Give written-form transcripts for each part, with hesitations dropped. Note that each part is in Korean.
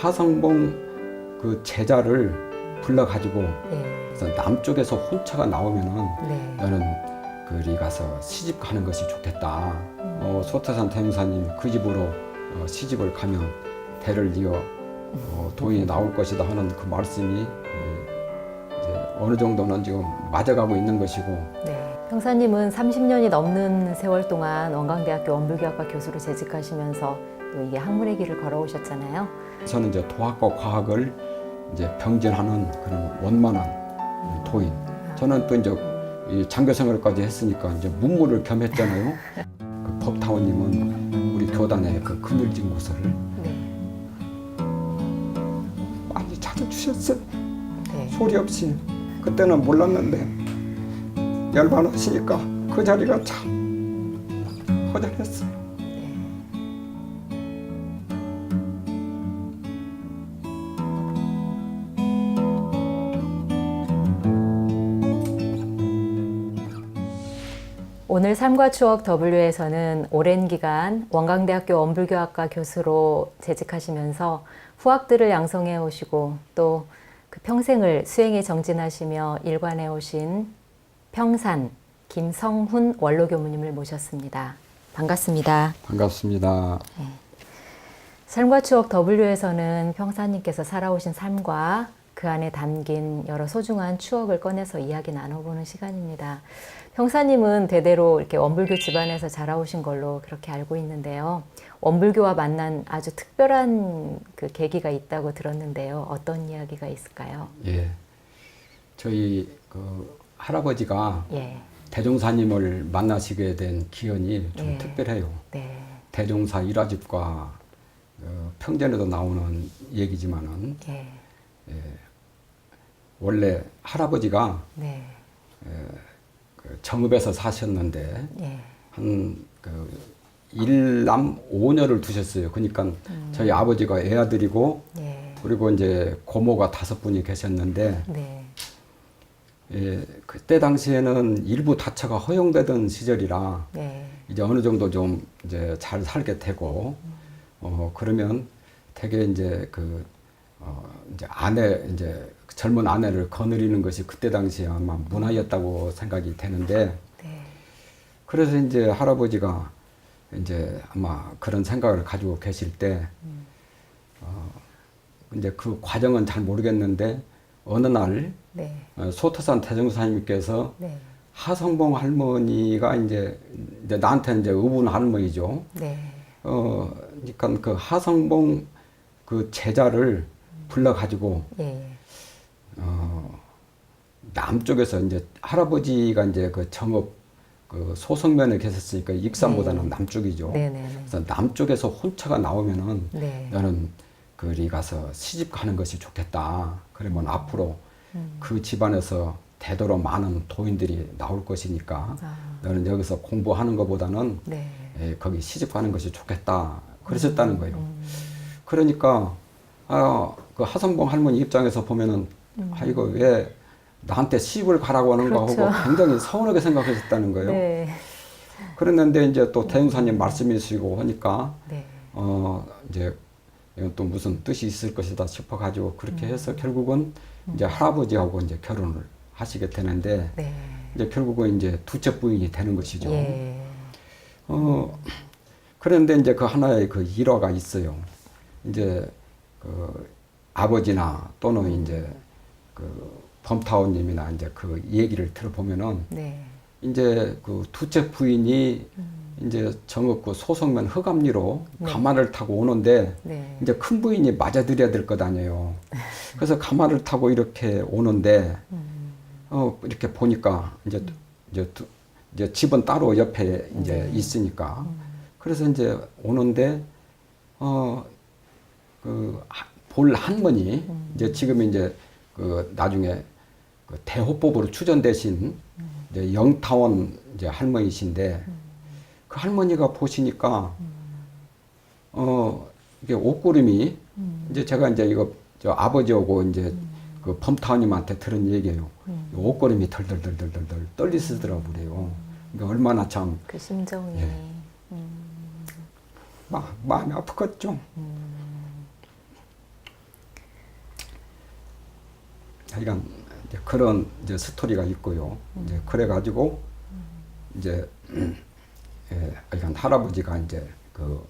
하성봉 그 제자를 불러가지고 네. 그래서 남쪽에서 혼처가 나오면은 네. 너는 그리 가서 시집 가는 것이 좋겠다. 소태산 대명사님 그 집으로 시집을 가면 대를 이어 도인이 나올 것이다 하는 그 말씀이 이제 어느 정도는 지금 맞아가고 있는 것이고. 네. 평사님은 30년이 넘는 세월 동안 원광대학교 원불교학과 교수로 재직하시면서 또 이게 학문의 길을 걸어오셨잖아요. 저는 이제 도학과 과학을 이제 병진하는 그런 원만한 도인. 저는 또 이제 이 장교 생활까지 했으니까 이제 문무를 겸했잖아요. 그 법타원님은 우리 교단의 그 그늘진 곳을 네. 많이 찾아주셨어요. 네. 소리 없이. 그때는 몰랐는데 열반하시니까 그 자리가 참 허전했어요. 오늘 삶과 추억 W에서는 오랜 기간 원광대학교 원불교학과 교수로 재직하시면서 후학들을 양성해 오시고 또 그 평생을 수행에 정진하시며 일관해 오신 평산 김성훈 원로교무님을 모셨습니다. 반갑습니다. 반갑습니다. 삶과 추억 W에서는 평사님께서 살아오신 삶과 그 안에 담긴 여러 소중한 추억을 꺼내서 이야기 나눠보는 시간입니다. 평사님은 대대로 이렇게 원불교 집안에서 자라오신 걸로 그렇게 알고 있는데요. 원불교와 만난 아주 특별한 그 계기가 있다고 들었는데요. 어떤 이야기가 있을까요? 예, 저희 그 할아버지가 예. 대종사님을 만나시게 된 기원이 좀 예. 특별해요. 네. 대종사 일화집과 평전에도 나오는 얘기지만은 예. 원래 할아버지가 네. 그 정읍에서 사셨는데 예. 한그 일남 5녀를 두셨어요. 그러니까 저희 아버지가 애아들이고 예. 그리고 이제 고모가 5분이 계셨는데 네. 예, 그때 당시에는 일부 다처가 허용되던 시절이라 네. 이제 어느 정도 좀 이제 잘 살게 되고 그러면 되게 이제 이제 아내 이제 젊은 아내를 거느리는 것이 그때 당시에 아마 문화였다고 생각이 되는데 네. 그래서 이제 할아버지가 이제 아마 그런 생각을 가지고 계실 때 이제 그 과정은 잘 모르겠는데 어느 날 네. 소태산 대종사님께서 네. 하성봉 할머니가 이제 나한테 이제 의분 할머니죠. 네. 그러니까 그 하성봉 그 제자를 불러가지고 예. 남쪽에서 이제 할아버지가 이제 그 정읍 그 소성면에 계셨으니까 익산보다는 네. 남쪽이죠. 네네네. 그래서 남쪽에서 혼처가 나오면은 네. 너는 그리 가서 시집 가는 것이 좋겠다. 그러면 앞으로 그 집안에서 대대로 많은 도인들이 나올 것이니까 너는 여기서 공부하는 것보다는 네. 거기 시집 가는 것이 좋겠다. 그러셨다는 거예요. 그러니까 그 하성봉 할머니 입장에서 보면은 이거 왜 나한테 시집을 가라고 하는 그렇죠. 거 하고 굉장히 서운하게 생각하셨다는 거예요. 네. 그랬는데 이제 또 대웅사님 말씀이시고 하니까 네. 이제 이건 또 무슨 뜻이 있을 것이다 싶어가지고 그렇게 해서 결국은 이제 할아버지하고 이제 결혼을 하시게 되는데 네. 이제 결국은 이제 둘째 부인이 되는 것이죠. 예. 그런데 이제 그 하나의 그 일화가 있어요. 이제 그 아버지나 또는 이제 그 범타원님이나 이제 그 얘기를 들어보면은 네. 이제 그 둘째 부인이 이제 정읍구 소성면 흑암리로 네. 가마를 타고 오는데 네. 이제 큰 부인이 맞아들여야 될 것 아니에요. 그래서 가마를 타고 이렇게 오는데 이렇게 보니까 이제 집은 따로 옆에 이제 있으니까 그래서 이제 오는데 그 볼 할머니 이제 지금 이제 그 나중에 그 대호법으로 추전되신 이제 영타원 이제 할머니신데 그 할머니가 보시니까 이게 옷구름이 이제 제가 이제 이거 저 아버지하고 이제 그 범타원님한테 들은 얘기예요. 옷구름이 덜덜덜덜덜 떨리시더라고 그래요. 그러니까 얼마나 참 그 심정이. 예. 마음이 아프겠죠. 하여간 이제 그런 이제 스토리가 있고요. 이제 그래가지고 이제 하여간 할아버지가 이제 그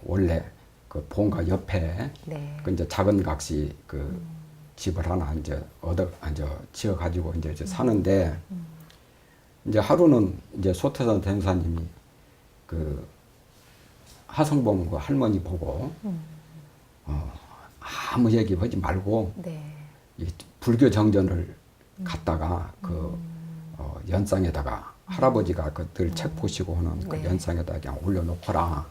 원래 그 본가 옆에 네. 그 이제 작은 각시 그 집을 하나 이제 지어 가지고 이제 사는데 이제 하루는 이제 소태산 대행사님이 그 하성봉 그 할머니 보고 아무 얘기 하지 말고 네. 이 불교 정전을 갖다가 그 연상에다가 할아버지가 그 늘 책 보시고 하는 그 네. 연상에다 그냥 올려놓거라.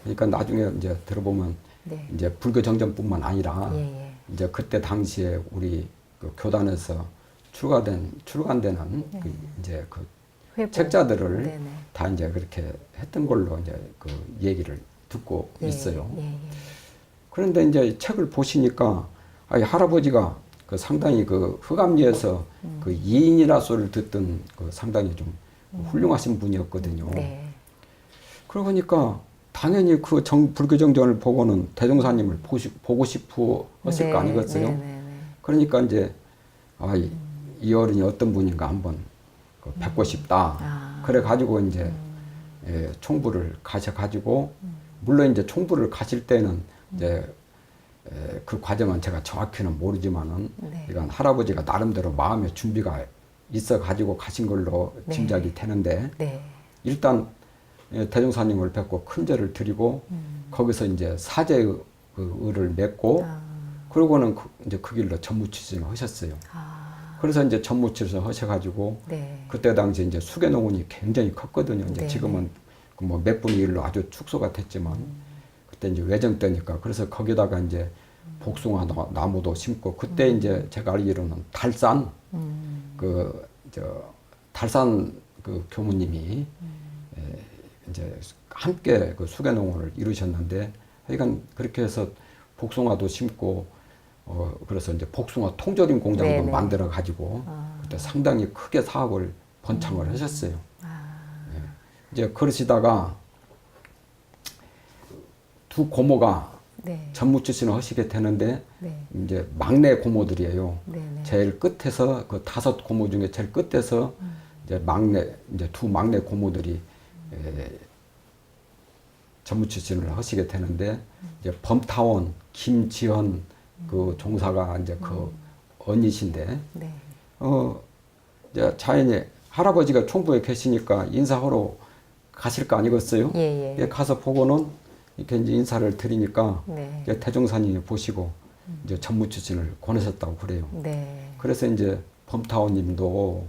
그러니까 나중에 이제 들어보면 네. 이제 불교 정전뿐만 아니라 예, 예. 이제 그때 당시에 우리 그 교단에서 출간되는 그 이제 그 회부. 책자들을 네네. 다 이제 그렇게 했던 걸로 이제 그 얘기를 듣고 예, 있어요. 예, 예. 그런데 이제 책을 보시니까 할아버지가 그 상당히 그 흑암리에서 그 이인이라소를 듣던 그 상당히 좀 훌륭하신 분이었거든요. 네. 그러고 보니까 당연히 그 불교 정전을 보고는 대종사님을 보고 싶어 했을 거 아니겠어요? 네, 네, 네. 그러니까 이제 이 어른이 어떤 분인가 한번 그 뵙고 싶다. 아. 그래 가지고 이제 총부를 가셔 가지고 물론 이제 총부를 가실 때는 이제 그 과정은 제가 정확히는 모르지만은 네. 이건 할아버지가 나름대로 마음의 준비가 있어 가지고 가신 걸로 네. 짐작이 되는데 네. 일단 대종사님을 뵙고 큰절을 드리고 거기서 이제 사제의 의를 맺고 그러고는 이제 그 길로 전무추신을 하셨어요. 아. 그래서 이제 전무추신을 하셔가지고 네. 그때 당시 이제 수계농원이 굉장히 컸거든요. 이제 네. 지금은 뭐 몇 분의 1로 아주 축소가 됐지만 그때 이제 외정 때니까 그래서 거기다가 이제 복숭아 나무도 심고 그때 이제 제가 알기로는 달산 달산 그 교무님이 이제 함께 그 수계농원을 이루셨는데 하여간 그렇게 해서 복숭아도 심고 그래서 이제 복숭아 통조림 공장도 네네. 만들어 가지고 그때 상당히 크게 사업을 번창을 하셨어요. 예. 이제 그러시다가 두 고모가 네. 전무추신을 하시게 되는데 네. 이제 막내 고모들이에요. 네네. 제일 끝에서 그 5 고모 중에 제일 끝에서 이제 두 막내 고모들이 전무추신을 하시게 되는데 이제 범타원 김지현 그 종사가 이제 그 언니신데 네. 이제 자연히 할아버지가 총부에 계시니까 인사하러 가실 거 아니겠어요? 예, 예. 가서 보고는 이렇게 이제 인사를 드리니까 네. 이제 대종사님이 보시고 이제 전무추신을 권하셨다고 그래요. 네. 그래서 이제 범타원님도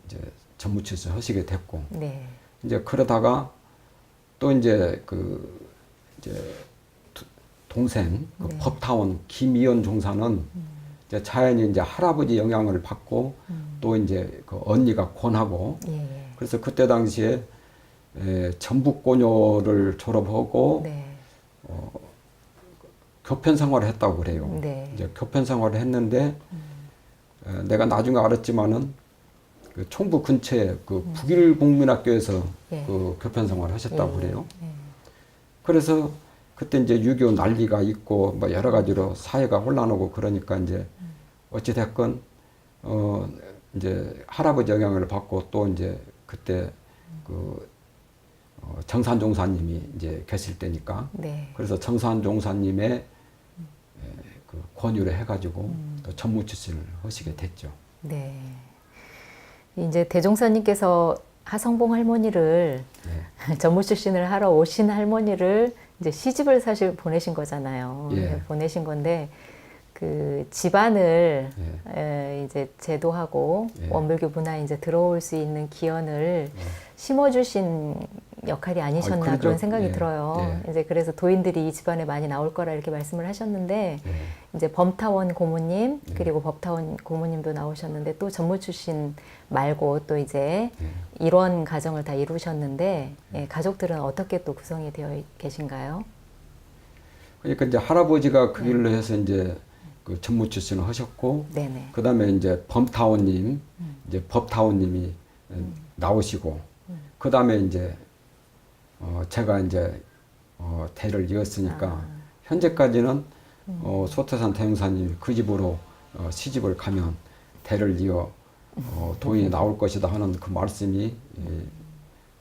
이제 전무추신 하시게 됐고 네. 이제 그러다가 또 이제 동생 그 네. 법타원 김이연 종사는 이제 자연히 이제 할아버지 영향을 받고 또 이제 그 언니가 권하고 예. 그래서 그때 당시에 전북고녀를 졸업하고 네. 교편 생활을 했다고 그래요. 네. 이제 교편 생활을 했는데 내가 나중에 알았지만은 그 총부 근처에 그 북일국민학교에서 예. 그 교편 생활을 하셨다고 예. 그래요. 예. 그래서 그때 이제 6.25 난리가 있고 뭐 여러 가지로 사회가 혼란하고 그러니까 이제 어찌 됐건 이제 할아버지 영향을 받고 또 이제 그때 정산 종사님이 이제 계실 때니까 네. 그래서 정산 종사님의 그 권유를 해가지고 또 전무추신을 하시게 됐죠. 네. 이제 대종사님께서 하성봉 할머니를 네. 전무추신을 하러 오신 할머니를 이제 시집을 사실 보내신 거잖아요. 예. 보내신 건데 그 집안을 예. 이제 제도하고 예. 원불교 문화에 이제 들어올 수 있는 기원을 심어주신 역할이 아니셨나 그러죠. 그런 생각이 예. 들어요. 예. 이제 그래서 도인들이 이 집안에 많이 나올 거라 이렇게 말씀을 하셨는데 예. 이제 범타원 고모님 그리고 법타원 고모님도 나오셨는데 또 전무추신 말고 또 이제 일원 가정을 다 이루셨는데 예, 가족들은 어떻게 또 구성이 되어 계신가요? 그러니까 이제 할아버지가 그 길로 해서 이제 그 전무추신을 하셨고 네네. 그 다음에 이제 범타원님 이제 법타원님이 나오시고 그 다음에 이제 제가 이제 대를 이었으니까 현재까지는 소태산 태영사님이 그 집으로 시집을 가면 대를 이어 도인이 나올 것이다 하는 그 말씀이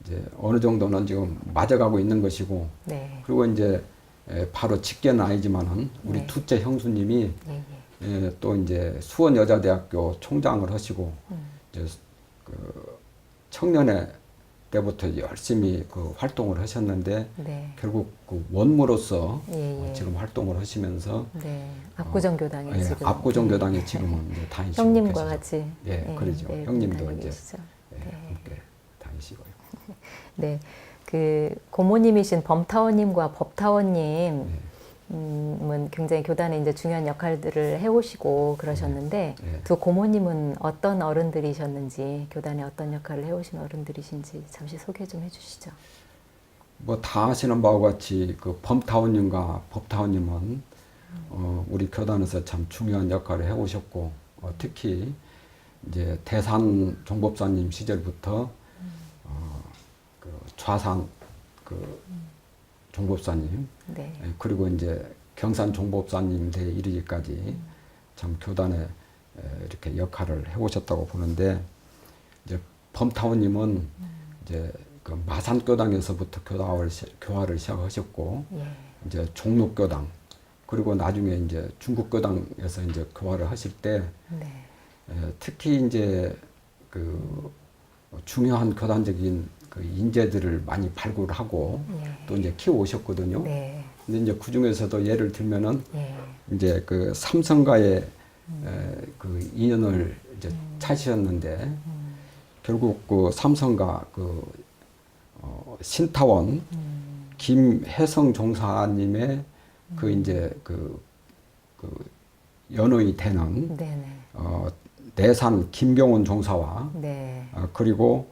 이제 어느 정도는 지금 맞아가고 있는 것이고, 네. 그리고 이제 바로 직계는 아니지만은 우리 네. 둘째 형수님이 예, 예. 또 이제 수원여자대학교 총장을 하시고 이제 그 청년회 때부터 열심히 그 활동을 하셨는데 네. 결국 그 원무로서 예, 예. 지금 활동을 하시면서 네. 압구정교당에 예, 지금. 압구정교당에 지금은 이제 다니시고 형님과 계시죠. 같이. 예, 그러죠. 네, 형님도 다니고 이제 계시죠. 네. 함께 다니시고요. 네. 그 고모님이신 범타원님과 법타원님 은 굉장히 교단에 이제 중요한 역할들을 해오시고 그러셨는데 네. 두 고모님은 어떤 어른들이셨는지, 교단에 어떤 역할을 해오신 어른들이신지 잠시 소개 좀 해주시죠. 뭐 다 아시는 바와 같이 그 범타원님과 법타원님은 우리 교단에서 참 중요한 역할을 해오셨고, 특히 이제 대산 종법사님 시절부터 그 좌산 그 종법사님, 네. 그리고 이제 경산 종법사님 대 이르기까지 참 교단에 이렇게 역할을 해오셨다고 보는데, 이제 범타원님은 이제 그 마산교당에서부터 교화를 시작하셨고, 예. 이제 종록교당, 그리고 나중에 이제 중국교당에서 이제 교화를 하실 때 네. 특히 이제 그 중요한 교단적인 그 인재들을 많이 발굴하고 예. 또 이제 키워오셨거든요. 네. 근데 이제 그 중에서도 예를 들면은 예. 이제 그 삼성과의 그 인연을 이제 찾으셨는데 결국 그 삼성과 그 신타원 김혜성 종사님의 그 이제 그 연호이 되는 네네. 내산 김경원 종사와 네. 그리고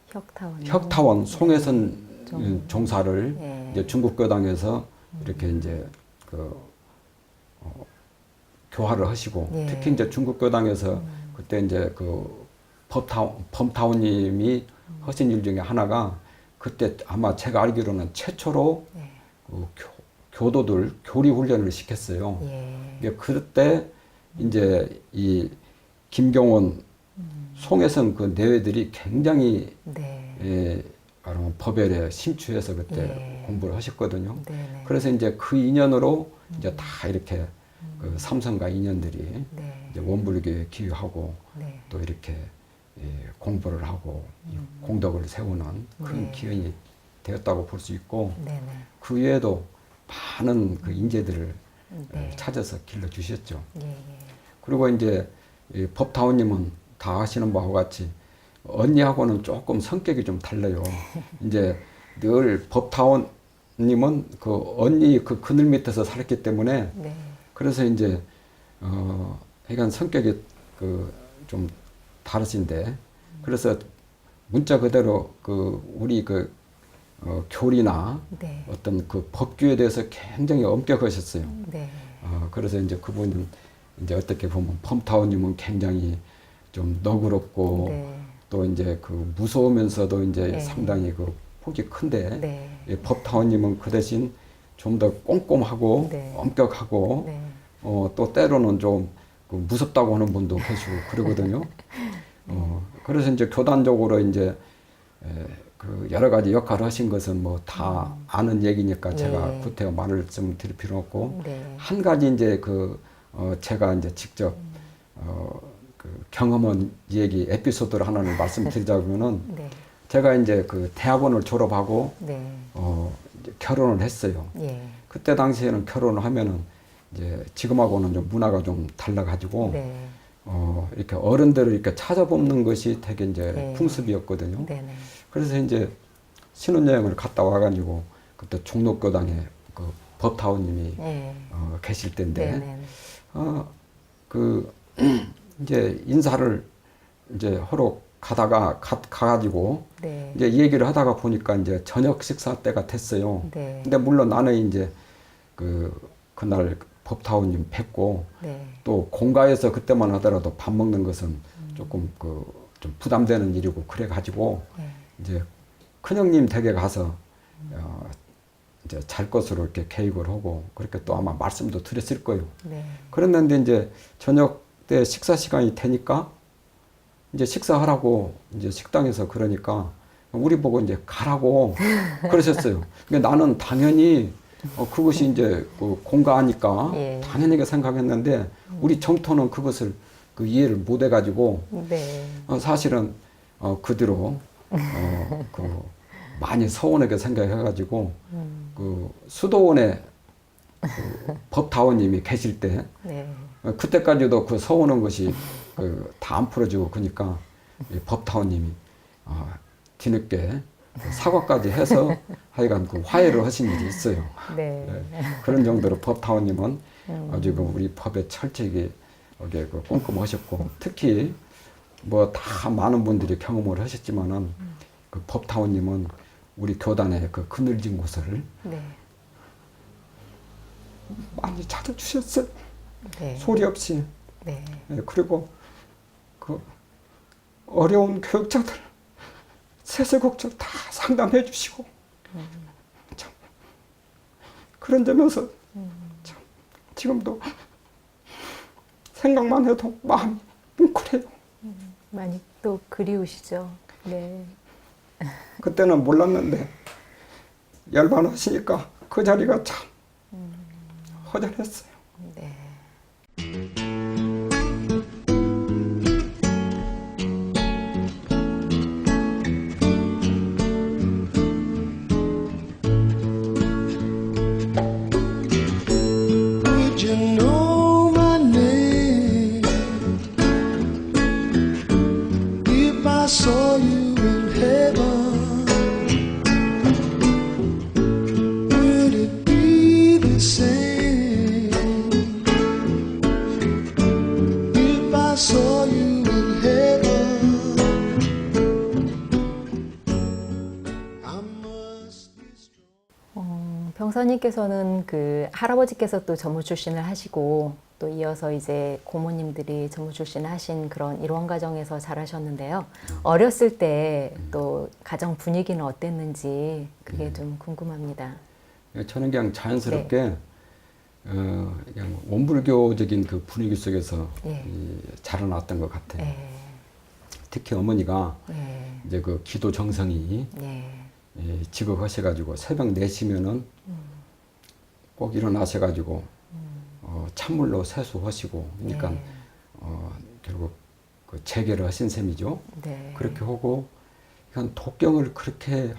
혁타원. 혁타원 송혜선 네. 종사를 예. 이제 중국교당에서 이렇게 이제 교화를 하시고, 예. 특히 이제 중국교당에서 그때 이제 그 범타원님이 하신 일 중에 하나가 그때 아마 제가 알기로는 최초로 예. 그 교도들 교리 훈련을 시켰어요. 예. 이게 그때 이제 이 김경원, 송혜선 그 내외들이 굉장히 네. 법열에 심취해서 그때 예. 공부를 하셨거든요. 네네. 그래서 이제 그 인연으로 이제 다 이렇게 그 삼성가 인연들이 네. 이제 원불교에 기여하고 네. 또 이렇게 공부를 하고 이 공덕을 세우는 큰 네. 기원이 되었다고 볼 수 있고, 네네. 그 외에도 많은 그 인재들을 네. 찾아서 길러 주셨죠. 예. 예. 그리고 이제 이 법타원님은 다 아시는 바와 같이 언니하고는 조금 성격이 좀 달라요. 이제 늘 법타원님은 그 언니 그 그늘 밑에서 살았기 때문에 네. 그래서 이제 약간 성격이 그 좀 다르신데, 그래서 문자 그대로 그 우리 그 교리나 네. 어떤 그 법규에 대해서 굉장히 엄격하셨어요. 네. 그래서 이제 그분은 이제 어떻게 보면 범타원님은 굉장히 좀 너그럽고 네. 또 이제 그 무서우면서도 이제 네. 상당히 그 폭이 큰데, 네. 이 법타원님은 그 대신 좀 더 꼼꼼하고 네. 엄격하고 네. 또 때로는 좀 그 무섭다고 하는 분도 계시고 그러거든요. 그래서 이제 교단적으로 이제 그 여러 가지 역할을 하신 것은 뭐 다 아는 얘기니까 제가 예. 구태여 말씀드릴 필요 없고, 네. 한 가지 이제 제가 이제 직접 그 경험한 얘기 에피소드를 하나를 말씀드리자면은 네. 제가 이제 그 대학원을 졸업하고 네. 이제 결혼을 했어요. 예. 그때 당시에는 결혼을 하면은 이제 지금하고는 좀 문화가 좀 달라가지고 네. 이렇게 어른들을 이렇게 찾아뵙는 것이 되게 이제 네. 풍습이었거든요. 네네. 그래서 이제 신혼여행을 갔다 와가지고 그때 종로교당에 그 법타원님이 예. 계실 때인데 네네. 그 이제 인사를 이제 하러 가가지고 네. 이제 얘기를 하다가 보니까 이제 저녁 식사 때가 됐어요. 네. 근데 물론 나는 이제 그날 법타원님 뵙고 네. 또 공가에서 그때만 하더라도 밥 먹는 것은 조금 좀 부담되는 일이고 그래가지고 네. 이제 큰형님 댁에 가서 이제 잘 것으로 이렇게 계획을 하고 그렇게 또 아마 말씀도 드렸을 거예요. 네. 그랬는데 이제 저녁 때 식사 시간이 되니까 이제 식사하라고 이제 식당에서 그러니까 우리 보고 이제 가라고 그러셨어요. 근데 나는 당연히 그것이 이제 그 공가하니까 예. 당연하게 생각했는데 우리 정토는 그것을 그 이해를 못 해가지고 네. 사실은 그 뒤로 그 많이 서운하게 생각해가지고 그 수도원에 그 법타원님이 계실 때 네. 그때까지도 그 서운한 것이 그 다 안 풀어지고 그러니까 이 법타원님이 뒤늦게 사과까지 해서 하여간 그 화해를 하신 일이 있어요. 네. 네. 그런 정도로 법타원님은 아주 그 우리 법에 철저하게 그 꼼꼼하셨고 특히 뭐 다 많은 분들이 경험을 하셨지만은 그 법타원님은 우리 교단의 그 그늘진 곳을 네. 많이 찾아주셨어요. 네. 소리 없이. 네. 네, 그리고 그 어려운 교육자들 세세곡절 다 상담해 주시고 참 그런 점에서 참 지금도 생각만 해도 마음이 뭉클해요. 많이 또 그리우시죠? 네. 그때는 몰랐는데 열반하시니까 그 자리가 참 허전했어요. 네. Would you know my name if I saw you in heaven? Would it be the same if I saw you in heaven? I must be strong. 병사님께서는 그 할아버지께서 또 전무 출신을 하시고 또 이어서 이제 고모님들이 전무 출신을 하신 그런 일원 가정에서 자라셨는데요. 어렸을 때 또 가정 분위기는 어땠는지 그게 좀 궁금합니다. 저는 그냥 자연스럽게 그냥 원불교적인 그 분위기 속에서 예. 자라났던 것 같아요. 네. 특히 어머니가 네. 이제 그 기도 정성이 네. 지극하셔가지고 새벽 4시면은 꼭 일어나셔가지고 찬물로 세수하시고 그러니까 네. 결국 그 재개를 하신 셈이죠. 네. 그렇게 하고 한 독경을 그렇게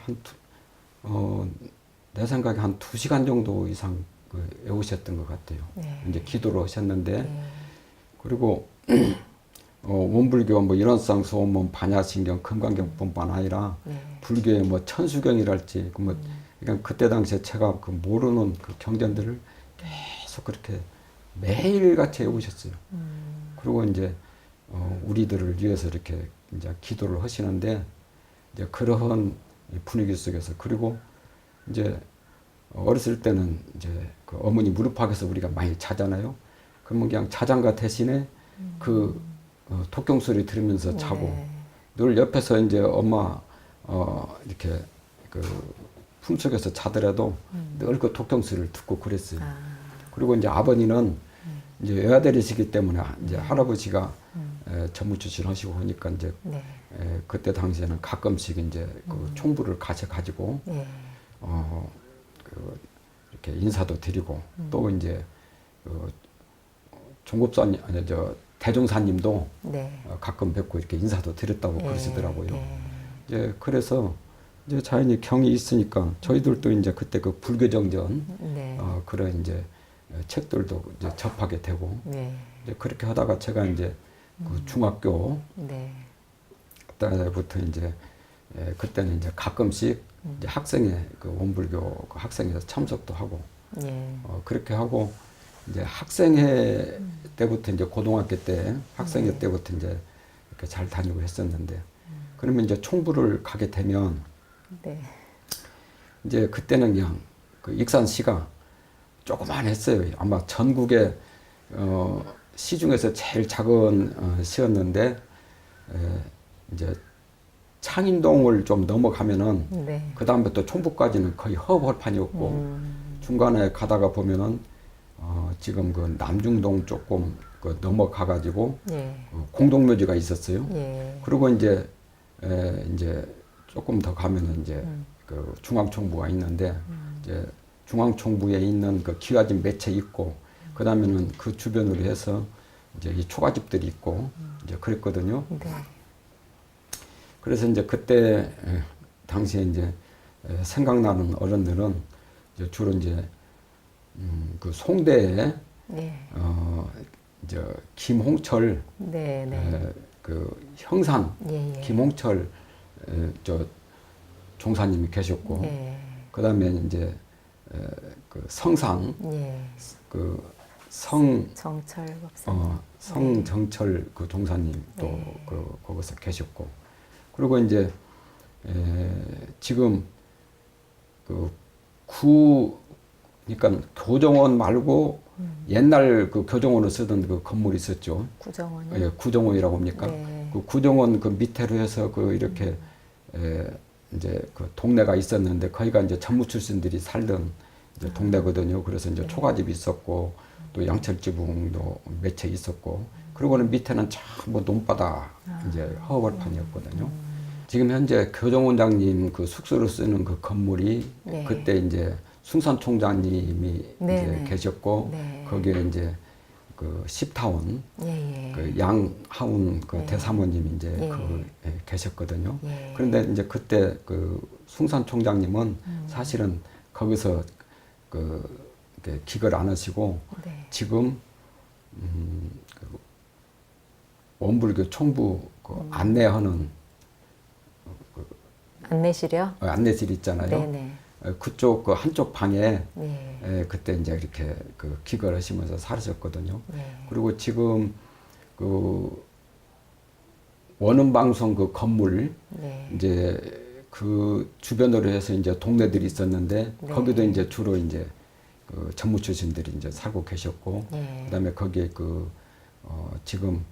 내 생각에 한 2시간 정도 이상 그 외우셨던 것 같아요. 네. 이제 기도를 하셨는데 네. 그리고 원불교 뭐 일원상 소원문 반야신경 금강경뿐만 아니라 네. 불교의 뭐 천수경이랄지 그 뭐 그러니까 그때 당시에 제가 그 모르는 그 경전들을 계속 그렇게 매일 같이 외우셨어요. 그리고 이제 우리들을 위해서 이렇게 이제 기도를 하시는데 이제 그러한 분위기 속에서 그리고 이제 어렸을 때는 이제 그 어머니 무릎팍에서 우리가 많이 자잖아요. 그러면 그냥 자장가 대신에 그 독경 소리 들으면서 자고 네. 늘 옆에서 이제 엄마 이렇게 그 품속에서 자더라도 늘 그 독경 소리를 듣고 그랬어요. 아. 그리고 이제 아버님은 이제 외아들이시기 때문에 이제 할아버지가 전무 출신 하시고 하니까 이제 네. 그때 당시에는 가끔씩 이제 그 총부를 가지고 네. 그 이렇게 인사도 드리고 또 이제 그 종급사님 아니 저 대종사님도 네. 가끔 뵙고 이렇게 인사도 드렸다고 예, 그러시더라고요. 예. 이제 그래서 이제 자연히 경이 있으니까 저희들도 이제 그때 그 불교정전 네. 그런 이제 책들도 이제 접하게 되고 네. 이제 그렇게 하다가 제가 이제 그 중학교 네. 때부터 이제 그때는 이제 가끔씩 이제 학생회 그 원불교 그 학생회에서 참석도 하고 예. 그렇게 하고 이제 학생회 때부터 이제 고등학교 때 학생회 때부터 이제 이렇게 잘 다니고 했었는데 그러면 이제 총부를 가게 되면 네. 이제 그때는 그냥 그 익산시가 조그만했어요. 아마 전국에 시 중에서 제일 작은 시였는데 이제 창인동을 좀 넘어가면은 네. 그 다음부터 총부까지는 거의 허벌판이었고 중간에 가다가 보면은 지금 그 남중동 조금 그 넘어가가지고 예. 공동묘지가 있었어요. 예. 그리고 이제 이제 조금 더 가면은 이제 그 중앙총부가 있는데 이제 중앙총부에 있는 그 기와집 매체 있고 그 다음에는 그 주변으로 해서 이제 이 초가집들이 있고 이제 그랬거든요. 네. 그래서 이제 그때 당시에 이제 생각나는 어른들은 이제 주로 이제 그 송대에 네. 이제 김홍철 네. 네. 그 형산 예. 예. 김홍철 저 종사님이 계셨고 예. 그다음에 이제 그 성상 예. 그 정철 박사님. 성정철 그 종사님도 네. 그 거기서 계셨고 그리고 이제 지금 그러니까 교정원 말고 옛날 그 교정원을 쓰던 그 건물이 있었죠. 구정원. 예, 구정원이라고 합니까? 네. 그 구정원 그 밑에로 해서 그 이렇게 이제 그 동네가 있었는데 거기가 이제 전무 출신들이 살던 이제 동네거든요. 그래서 이제 초가집이 있었고 또 양철지붕도 몇 채 있었고 그리고는 밑에는 전부 논바다 이제 허벌판이었거든요. 지금 현재 교정원장님 그 숙소로 쓰는 그 건물이 네. 그때 이제 숭산 총장님이 네, 이제 네. 계셨고 네. 거기에 이제 그 십타원 예. 그 양하운 그 네. 대사모님이 이제 예. 계셨거든요. 예. 그런데 이제 그때 그 숭산 총장님은 사실은 거기서 그 이렇게 기거를 안 하시고 네. 지금 그 원불교 총부 그 안내하는 안내실이요? 안내실 있잖아요. 네네. 그쪽 그 한쪽 방에 예. 그때 이제 이렇게 그 기거를 하시면서 살으셨거든요. 예. 그리고 지금 그 원음방송 그 건물 네. 이제 그 주변으로 해서 이제 동네들이 있었는데 네. 거기도 이제 주로 이제 그 전무 출신들이 이제 살고 계셨고 예. 그다음에 거기에 그 지금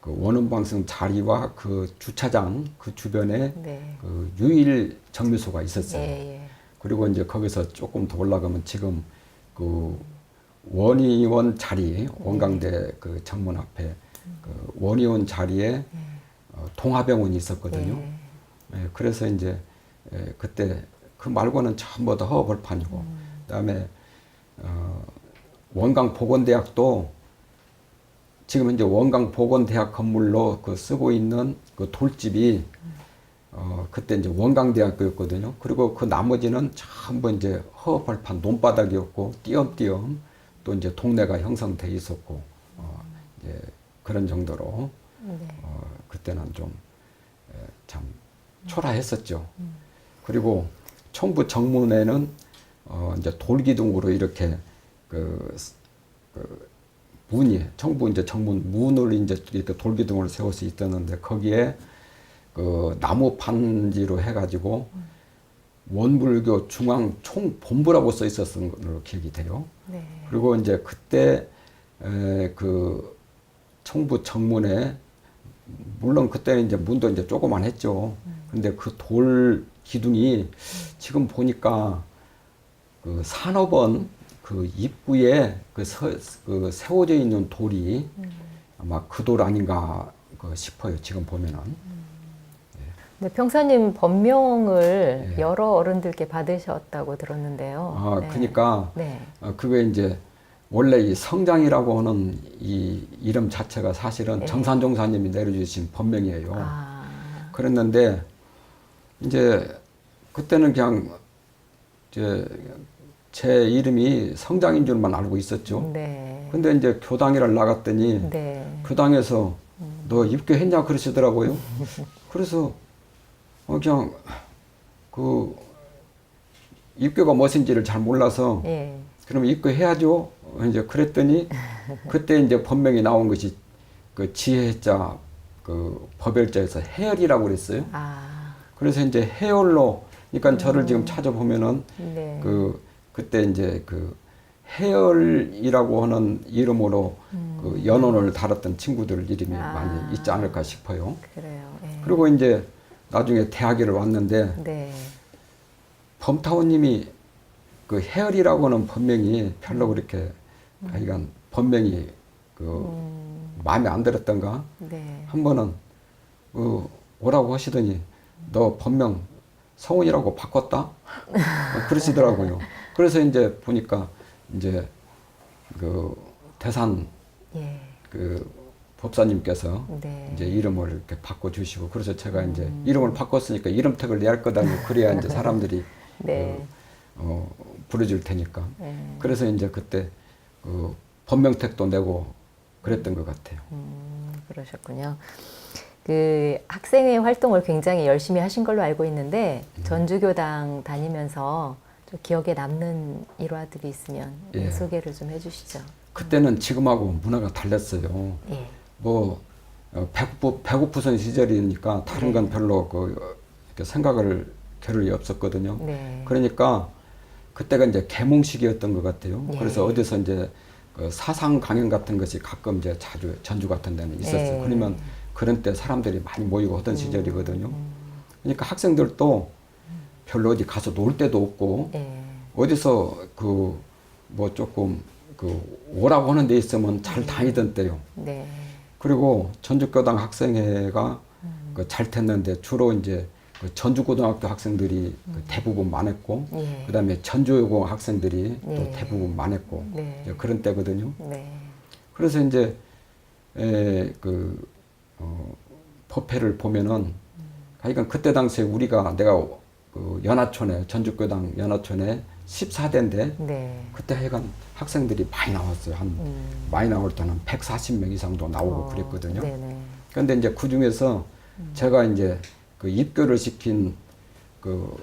그 원음방송 자리와 그 주차장 그 주변에 네. 그 유일 정묘소가 있었어요. 예. 그리고 이제 거기서 조금 더 올라가면 지금 그 원의원 자리 원광대 그 정문 앞에 그 원의원 자리에 동화병원이 있었거든요. 예, 그래서 이제 그때 그 말고는 전부 다 허벌판이고 그다음에 원광보건대학도 지금 이제 원광보건대학 건물로 그 쓰고 있는 그 돌집이 그때 이제 원광대학교였거든요. 그리고 그 나머지는 전부 이제 허벌판 논바닥이었고 띄엄띄엄 또 이제 동네가 형성돼 있었고 이제 그런 정도로 네. 그때는 좀 참 초라했었죠. 그리고 총부 정문에는 이제 돌기둥으로 이렇게 그 문이 청부 이제 정문 문을 이제 이렇게 돌기둥을 세울 수 있었는데 거기에 그 나무 판지로 해가지고 원불교 중앙 총본부라고 써 있었던 걸로 기억이 돼요. 네. 그리고 이제 그때 그 청부 정문에 물론 그때는 이제 문도 이제 조그만 했죠. 근데 그 돌 기둥이 지금 보니까 그 산업원 그 입구에 그 세워져 있는 돌이 아마 그 돌 아닌가 싶어요. 지금 보면은. 네, 평사님 법명을 예. 여러 어른들께 받으셨다고 들었는데요. 네. 그러니까 네. 그게 이제 원래 이 성장이라고 하는 이 이름 자체가 사실은 네. 정산종사님이 내려주신 법명이에요. 아. 그랬는데 이제 그때는 그냥 제 이름이 성장인 줄만 알고 있었죠. 네. 근데 이제 교당회를 나갔더니 네. 교당에서 너 입교했냐 그러시더라고요. 그래서 그냥 그 입교가 무엇인지를 잘 몰라서 예. 그럼 입교해야죠. 이제 그랬더니 그때 이제 법명이 나온 것이 그 지혜자 그 법열자에서 해열이라고 그랬어요. 아. 그래서 이제 해열로 그러니까 저를 지금 찾아보면은 네. 그때 이제 그 해열이라고 하는 이름으로 그 연원을 달았던 친구들 이름이 많이 있지 않을까 싶어요. 그래요. 예. 그리고 이제 나중에 대학에를 왔는데 네. 범타오님이 그 헤어리라고는 본명이 별로 그렇게 하여간 본명이 그 마음에 안 들었던가 네. 한 번은 오라고 하시더니 너 본명 성훈이라고 바꿨다? 그러시더라고요. 그래서 이제 보니까 이제 그 대산 예. 그 법사님께서 네. 이제 이름을 이렇게 바꿔주시고 그래서 제가 이제 이름을 바꿨으니까 이름택을 내야 할 거다니 그래야 이제 사람들이 네. 부르줄 테니까. 네. 그래서 이제 그때 그 본명택도 내고 그랬던 것 같아요. 그러셨군요. 그 학생회 활동을 굉장히 열심히 하신 걸로 알고 있는데 전주교당 다니면서 좀 기억에 남는 일화들이 있으면 예. 소개를 좀 해주시죠. 그때는 지금하고 문화가 달랐어요. 예. 뭐 배고프선 시절이니까 다른 건 별로 이렇게 생각을 겨를이 없었거든요. 네. 그러니까 그때가 이제 계몽식이었던 것 같아요. 예. 그래서 어디서 이제 그 사상 강연 같은 것이 가끔 이제 자주 전주 같은 데는 있었어요. 예. 그러면 그런 때 사람들이 많이 모이고 하던 시절이거든요. 그러니까 학생들도 별로 어디 가서 놀 데도 없고 예. 어디서 그 뭐 조금 그 오라고 하는 데 있으면 잘 다니던 때요. 네. 그리고 전주교당 학생회가 잘 됐는데 주로 이제 그 전주고등학교 학생들이 그 대부분 많았고 예. 그다음에 전주여고 학생들이 예. 또 대부분 많았고 네. 이제 그런 때거든요. 네. 그래서 이제 법회를 보면은 하여간 그때 당시에 내가 그 연하촌에 전주교당 연하촌에 14대인데 네. 그때 하여간 학생들이 많이 나왔어요. 많이 나올 때는 140명 이상도 나오고 그랬거든요. 네네. 그런데 이제 그 중에서 제가 이제 그 입교를 시킨 그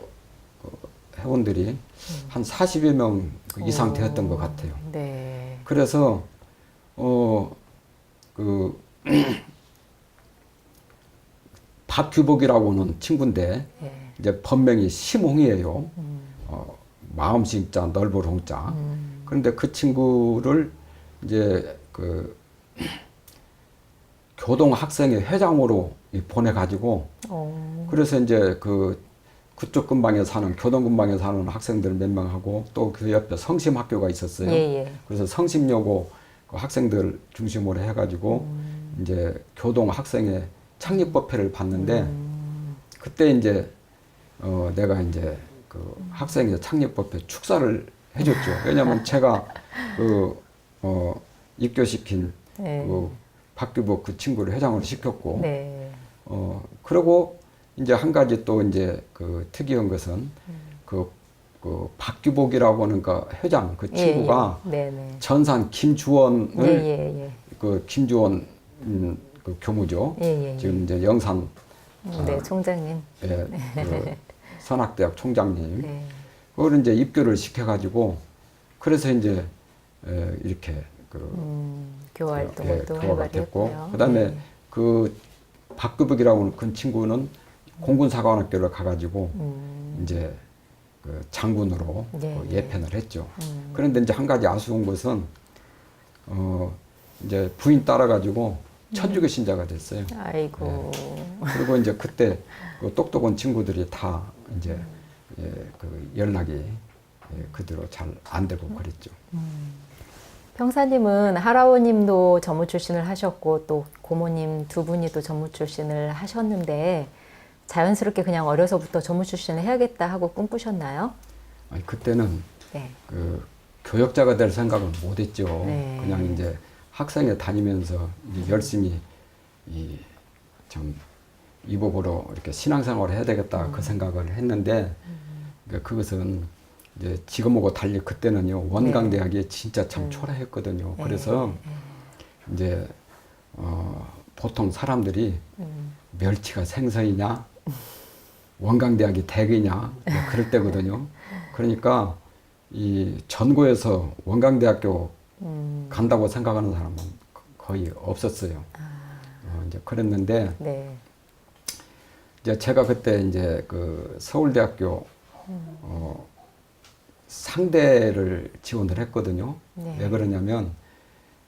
회원들이 한 40여 명 이상 되었던 것 같아요. 네. 그래서 박규복이라고는 친구인데 예. 이제 본명이 심홍이에요. 마음심자 넓을 홍자. 그런데 그 친구를 이제 그 교동학생회 회장으로 보내가지고 그래서 이제 그쪽 근방에 사는 교동 근방에 사는 학생들 몇 명하고 또 그 옆에 성심학교가 있었어요. 예. 그래서 성심여고 그 학생들 중심으로 해가지고 이제 교동학생회 창립법회를 봤는데 그때 이제 내가 이제 그 학생회 창립법회 축사를 해줬죠. 왜냐하면 제가 입교시킨 네. 그 박규복 그 친구를 회장으로 시켰고, 네. 그리고 이제 한 가지 또 이제 그 특이한 것은 그 박규복이라고 하는 그 회장 그 친구가 네네. 전산 김주원을 예. 그 김주원 그 교무죠. 예. 지금 이제 영산 네, 총장님. 그 선학대학 총장님 네. 그걸 이제 입교를 시켜가지고 그래서 이제 이렇게 교화 활동을 또 교화가 활발히 됐고 했고요. 그다음에 네. 그 박규복이라고 하는 그 친구는 공군사관학교를 가가지고 이제 그 장군으로 네. 예편을 했죠. 그런데 이제 한 가지 아쉬운 것은 이제 부인 따라가지고 천주교 신자가 됐어요. 아이고. 그리고 이제 그때 그 똑똑한 친구들이 다 이제 그 연락이 그대로 잘 안 되고 그랬죠. 평사님은 할아버님도 전무 출신을 하셨고 또 고모님 두 분이 또 전무 출신을 하셨는데 자연스럽게 그냥 어려서부터 전무 출신을 해야겠다 하고 꿈꾸셨나요? 아니, 그때는 네. 그 교역자가 될 생각은 못했죠. 네. 그냥 이제 학생회 다니면서 이제 열심히 좀 이복으로 이렇게 신앙생활을 해야 되겠다 그 생각을 했는데 그러니까 그것은 이제 지금하고 달리 그때는요 원광대학이 진짜 참 초라했거든요. 그래서 이제 보통 사람들이 멸치가 생선이냐 원광대학이 댁이냐 그럴 때거든요. 그러니까 이 전고에서 원광대학교 간다고 생각하는 사람은 거의 없었어요. 이제 그랬는데 네. 이제 제가 그때 이제 그 서울대학교 상대를 지원을 했거든요. 네. 왜 그러냐면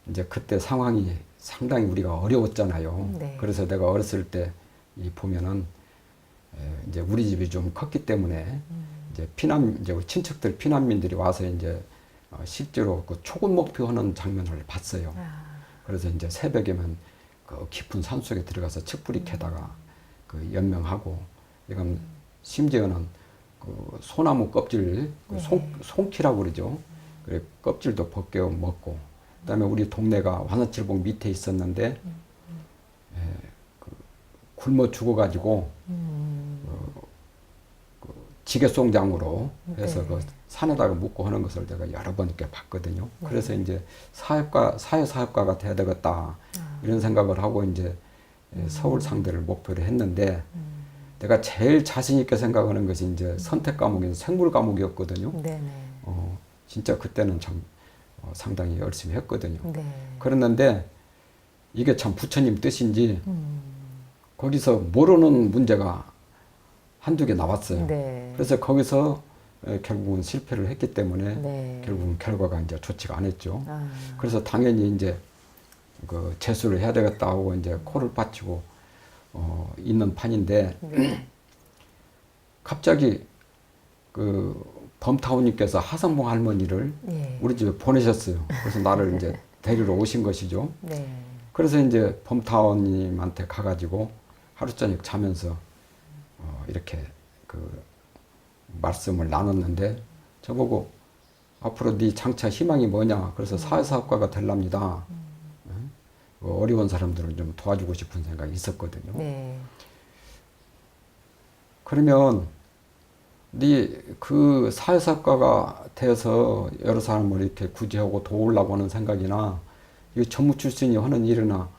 이제 그때 상황이 상당히 우리가 어려웠잖아요. 네. 그래서 내가 어렸을 때 이 보면은 이제 우리 집이 좀 컸기 때문에 이제 이제 우리 친척들 피난민들이 와서 이제 실제로 그 초군 목표하는 장면을 봤어요. 그래서 이제 새벽에면 그 깊은 산 속에 들어가서 칡뿌리 캐다가 그 연명하고 이건 심지어는 그 소나무 껍질 그 송키라고 그러죠. 그래 껍질도 벗겨 먹고 그다음에 우리 동네가 완산칠봉 밑에 있었는데 그 굶어 죽어가지고 그 지게송장으로 해서 그 산에다가 묻고 하는 것을 내가 여러 번 이렇게 봤거든요. 그래서 이제 사회사업가가 돼야 되겠다 이런 생각을 하고 이제 서울 상대를 목표로 했는데 내가 제일 자신 있게 생각하는 것이 이제 선택 과목인 생물 과목이었거든요. 진짜 그때는 참 상당히 열심히 했거든요. 그랬는데 이게 참 부처님 뜻인지 거기서 모르는 문제가 한두 개 나왔어요. 그래서 거기서 결국은 실패를 했기 때문에 결국은 결과가 이제 좋지가 않았죠. 그래서 당연히 이제 그 재수를 해야 되겠다 하고 이제 코를 빠치고 있는 판인데 갑자기 그 범타오님께서 하성봉 할머니를 우리 집에 보내셨어요. 그래서 나를 이제 데리러 오신 것이죠. 그래서 이제 범타오님한테 가가지고 하루 저녁 자면서 이렇게 그 말씀을 나눴는데 저보고 앞으로 네 장차 희망이 뭐냐? 그래서 사회사업가가 되랍니다. 어려운 사람들을 좀 도와주고 싶은 생각이 있었거든요. 그러면 네 그 사회사업가가 되어서 여러 사람을 이렇게 구제하고 도우려고 하는 생각이나 이 전무 출신이 하는 일이나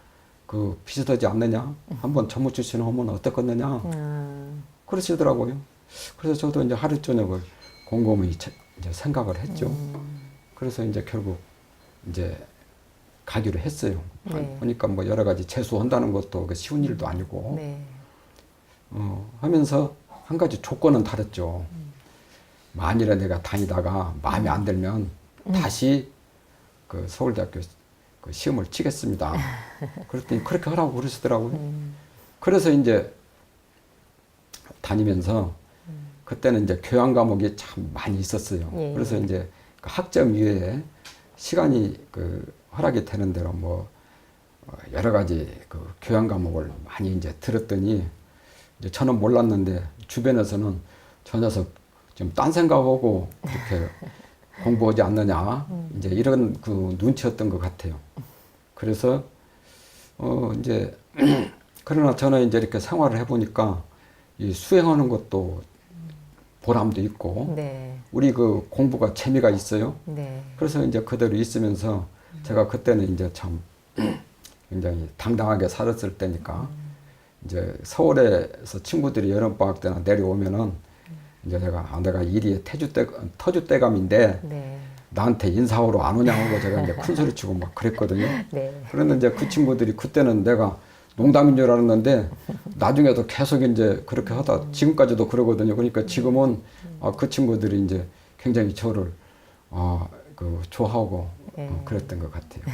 그 비슷하지 않느냐? 한번 전무 출신 하면 어떻겠느냐? 그러시더라고요. 그래서 저도 이제 하루 저녁을 곰곰이 이제 생각을 했죠. 그래서 이제 결국 이제 가기로 했어요. 보니까 뭐 여러 가지 재수한다는 것도 쉬운 일도 아니고 하면서 한 가지 조건은 달았죠. 만일에 내가 다니다가 마음에 안 들면 다시 그 서울대학교 그 시험을 치겠습니다. 그랬더니 그렇게 하라고 그러시더라고요. 그래서 이제 다니면서 그때는 이제 교양 과목이 참 많이 있었어요. 그래서 이제 그 학점 이외에 시간이 그 허락이 되는 대로 뭐 여러 가지 그 교양 과목을 많이 이제 들었더니 이제 저는 몰랐는데 주변에서는 저 녀석 좀 딴 생각하고 이렇게 공부하지 않느냐 이제 이런 그 눈치였던 것 같아요. 그래서 이제 그러나 저는 이제 이렇게 생활을 해보니까 이 수행하는 것도 보람도 있고 우리 그 공부가 재미가 있어요. 그래서 이제 그대로 있으면서 제가 그때는 이제 참 굉장히 당당하게 살았을 때니까 이제 서울에서 친구들이 여름방학 때나 내려오면은 이제 내가 일이 터줏대감인데 나한테 인사하러 안 오냐 하고 제가 이제 큰 소리 치고 막 그랬거든요. 그런데 이제 그 친구들이 그때는 내가 농담인 줄 알았는데 나중에도 계속 이제 그렇게 하다 지금까지도 그러거든요. 그러니까 지금은 그 친구들이 이제 굉장히 저를 그 좋아하고 그랬던 것 같아요.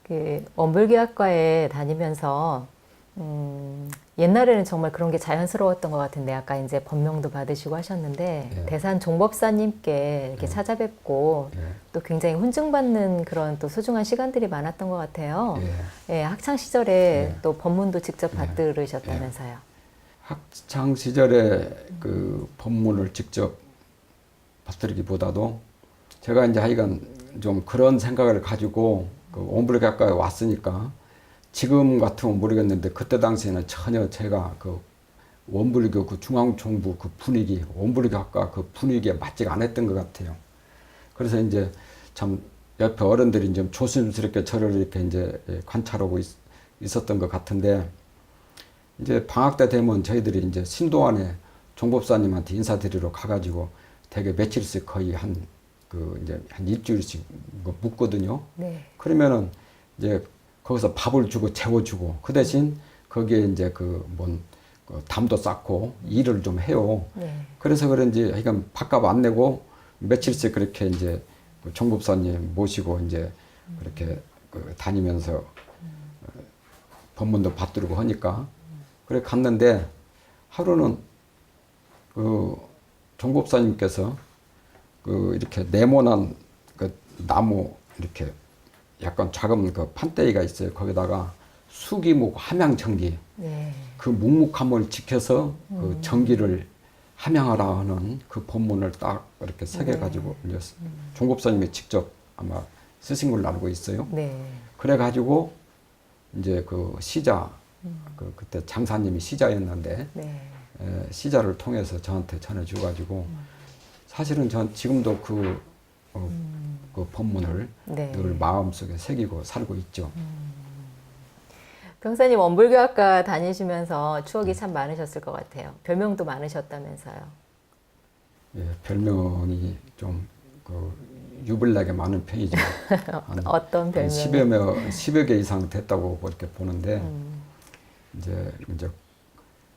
그 원불교학과에 다니면서 옛날에는 정말 그런 게 자연스러웠던 것 같은데 아까 이제 법명도 받으시고 하셨는데 대산 종법사님께 이렇게 찾아뵙고 또 굉장히 훈증받는 그런 또 소중한 시간들이 많았던 것 같아요. 학창 시절에 또 법문도 직접 받들으셨다면서요. 학창 시절에 그 법문을 직접 받들기보다도 제가 이제 하여간 좀 그런 생각을 가지고 그 원불교학과에 왔으니까 지금 같으면 모르겠는데 그때 당시에는 전혀 제가 그 원불교 그 중앙정부 그 분위기, 원불교학과 그 분위기에 맞지가 않았던 것 같아요. 그래서 이제 참 옆에 어른들이 좀 조심스럽게 저를 이렇게 이제 관찰하고 있었던 것 같은데 이제 방학 때 되면 저희들이 이제 신도안에 종법사님한테 인사드리러 가가지고 되게 며칠씩 거의 한 일주일씩 묵거든요. 그러면은 이제 거기서 밥을 주고 재워주고 그 대신 거기에 이제 그 담도 쌓고 일을 좀 해요. 그래서 그런지 하여간 밥값 안 내고 며칠씩 그렇게 이제 그 종법사님 모시고 이제 그렇게 그 다니면서 법문도 받들고 하니까 그래 갔는데 하루는 그 종법사님께서 그 이렇게 네모난 그 나무 이렇게 약간 작은 그 판대기가 있어요. 거기다가 수기목 함양청기 네. 그 묵묵함을 지켜서 그 정기를 함양하라 하는 그 본문을 딱 이렇게 새겨 가지고 이제 종법사님이 직접 아마 쓰신 걸로 알고 있어요. 네. 그래 가지고 이제 그 시자 그때 장사님이 시자였는데 네. 시자를 통해서 저한테 전해줘 가지고 사실은 전 지금도 그 법문을 네. 늘 마음속에 새기고 살고 있죠. 병사님 원불교학과 다니시면서 추억이 참 많으셨을 것 같아요. 별명도 많으셨다면서요. 예, 별명이 좀 그 유별나게 많은 편이죠. 어떤 별명이? 10여 개 이상 됐다고 그렇게 보는데 이제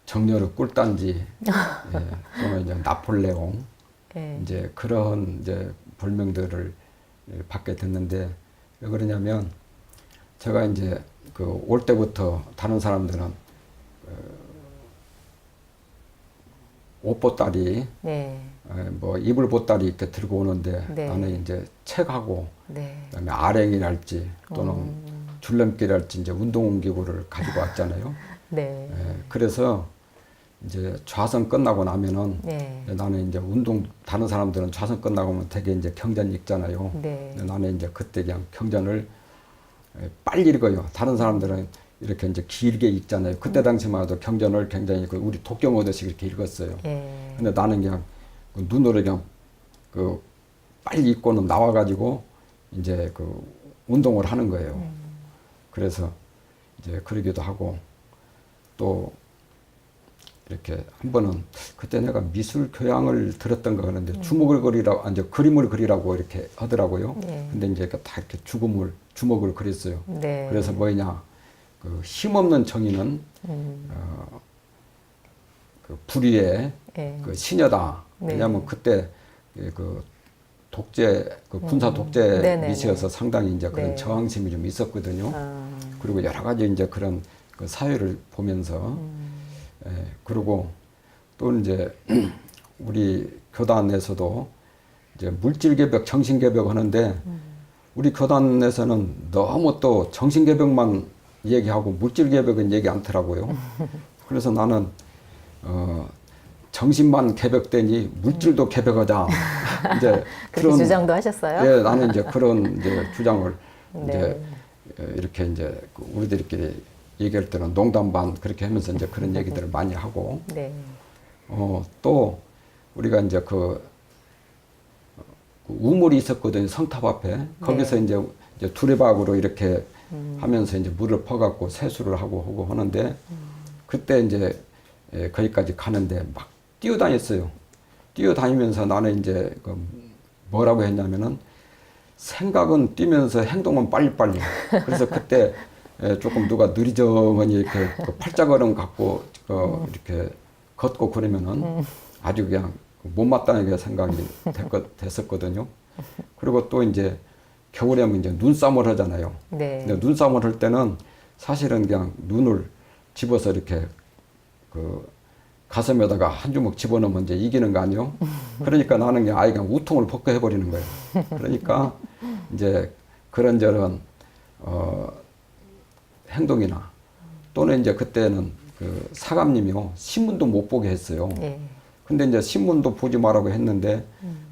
정렬의 꿀단지, 예, 또는 이제 나폴레옹, 네. 이제 그런 이제 별명들을 받게 됐는데 왜 그러냐면 제가 이제 그 올 때부터 다른 사람들은 옷보따리, 네. 뭐 이불 보따리 이렇게 들고 오는데 네. 나는 이제 책하고 네. 그다음에 아랭이랄지 또는 줄넘기랄지 이제 운동기구를 가지고 왔잖아요. 네. 그래서 이제 좌선 끝나고 나면은 네. 나는 이제 운동 다른 사람들은 좌선 끝나고 면 되게 이제 경전 읽잖아요. 네. 근데 나는 이제 그때 그냥 경전을 빨리 읽어요. 다른 사람들은 이렇게 이제 길게 읽잖아요. 그때 당시만 해도 경전을 굉장히 우리 독경 오듯이 이렇게 읽었어요. 예. 근데 나는 그냥 그 눈으로 그냥 그 빨리 읽고는 나와가지고 이제 그 운동을 하는 거예요. 그래서 이제 그러기도 하고 또 이렇게 한 번은 그때 내가 미술 교양을 들었던 거 그런데 주먹을 그리라고 이제 그림을 그리라고 이렇게 하더라고요. 네. 근데 이제 다 이렇게 주먹을 그렸어요. 네. 그래서 뭐냐 그 힘없는 정의는 그 불의의 예. 그 시녀다. 네. 왜냐하면 그때 그 독재 그 군사 독재 네네네. 미시여서 상당히 이제 그런 네. 저항심이 좀 있었거든요. 아, 그리고 여러 가지 이제 그런 그 사회를 보면서 그리고 또 이제 우리 교단에서도 이제 물질 개벽, 정신 개벽 하는데 우리 교단에서는 너무 또 정신 개벽만 얘기하고 물질 개벽은 얘기 않더라고요. 그래서 나는 정신만 개벽되니 물질도 개벽하자. 이제 그렇게 주장도 하셨어요? 예, 나는 이제 그런 이제 주장을 네. 이제 이렇게 이제 우리들끼리 얘기할 때는 농담 반 그렇게 하면서 이제 그런 얘기들을 많이 하고 네. 또 우리가 이제 그 우물이 있었거든요. 성탑 앞에 거기서 네. 이제 두레박으로 이렇게 하면서 이제 물을 퍼갖고 세수를 하고 하는데 그때 이제 거기까지 가는데 막 뛰어다녔어요. 뛰어다니면서 나는 이제 그 뭐라고 했냐면은 생각은 뛰면서 행동은 빨리빨리. 그래서 그때 조금 누가 느리저머니 이렇게 그 팔자걸음 갖고 이렇게 걷고 그러면은 아주 그냥 못마땅하게 생각이 됐었거든요. 그리고 또 이제 겨울에 하면 이제 눈싸움을 하잖아요. 네. 근데 눈싸움을 할 때는 사실은 그냥 눈을 집어서 이렇게 그 가슴에다가 한 주먹 집어넣으면 이제 이기는 거 아니요? 그러니까 나는 그냥 아예 그냥 우통을 벗고 해버리는 거예요. 그러니까 이제 그런저런 행동이나 또는 이제 그때는 그 사감님이요 신문도 못 보게 했어요. 예. 근데 이제 신문도 보지 말라고 했는데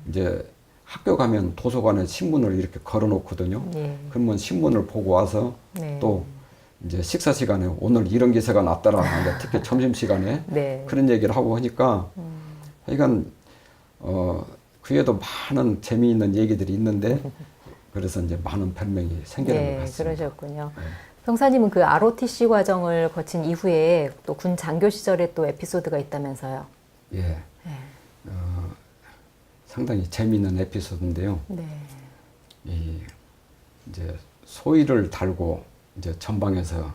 이제 학교 가면 도서관에 신문을 이렇게 걸어 놓거든요. 예. 그러면 신문을 보고 와서 네. 또 이제 식사 시간에 오늘 이런 기사가 났더라. 근데 특히 점심 시간에 네. 그런 얘기를 하고 하니까 하여간 그에도 많은 재미있는 얘기들이 있는데 그래서 이제 많은 별명이 생기는 것 네, 같습니다. 그러셨군요. 병사님은 그 ROTC 과정을 거친 이후에 또 군 장교 시절에 또 에피소드가 있다면서요? 예. 네. 상당히 재미있는 에피소드인데요. 네. 이제 소위를 달고 이제 전방에서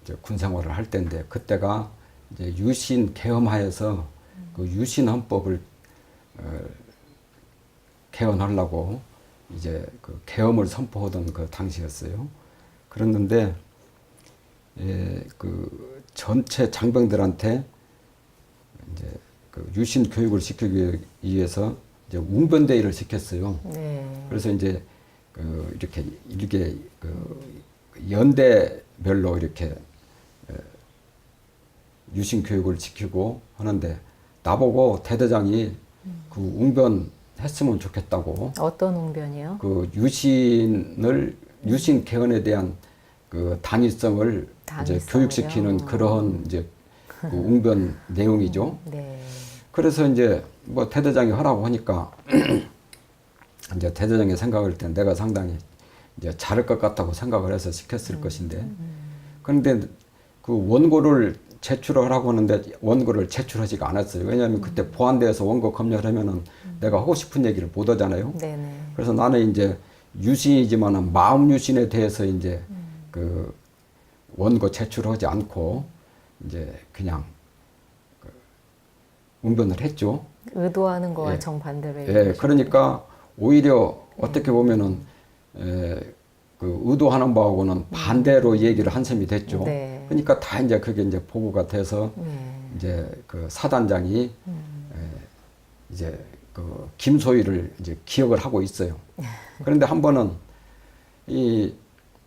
이제 군 생활을 할 때인데 그때가 이제 유신 개헌하에서 그 유신 헌법을 개헌하려고 이제 그 계엄을 선포하던 그 당시였어요. 그랬는데 그 전체 장병들한테 이제 그 유신 교육을 시키기 위해서 이제 웅변대회를 시켰어요. 네. 그래서 이제 그 이렇게 그 연대별로 이렇게 유신 교육을 시키고 하는데 나보고 대대장이 그 웅변 했으면 좋겠다고. 어떤 웅변이요? 그 유신 개헌에 대한 그 당위성을 이제 당위성을요? 교육시키는 그런 이제 그 웅변 내용이죠. 네. 그래서 이제 뭐 대대장이 하라고 하니까 이제 대대장이 생각할 때 내가 상당히 이제 잘할 것 같다고 생각을 해서 시켰을 것인데 그런데 그 원고를 제출하라고 하는데 원고를 제출하지가 않았어요. 왜냐하면 그때 보안대에서 원고 검열하면은 내가 하고 싶은 얘기를 못 하잖아요. 네네. 그래서 나는 이제 유신이지만은 마음 유신에 대해서 이제 그 원고 제출하지 않고 이제 그냥 그 웅변을 했죠. 의도하는 거와 예. 정반대로. 예, 그러니까 오히려 어떻게 보면은 그 의도하는 바하고는 반대로 얘기를 한 셈이 됐죠. 네. 그러니까 다 이제 그게 이제 보고가 돼서 네. 이제 그 사단장이 이제 그 김소희를 이제 기억을 하고 있어요. 그런데 한 번은 이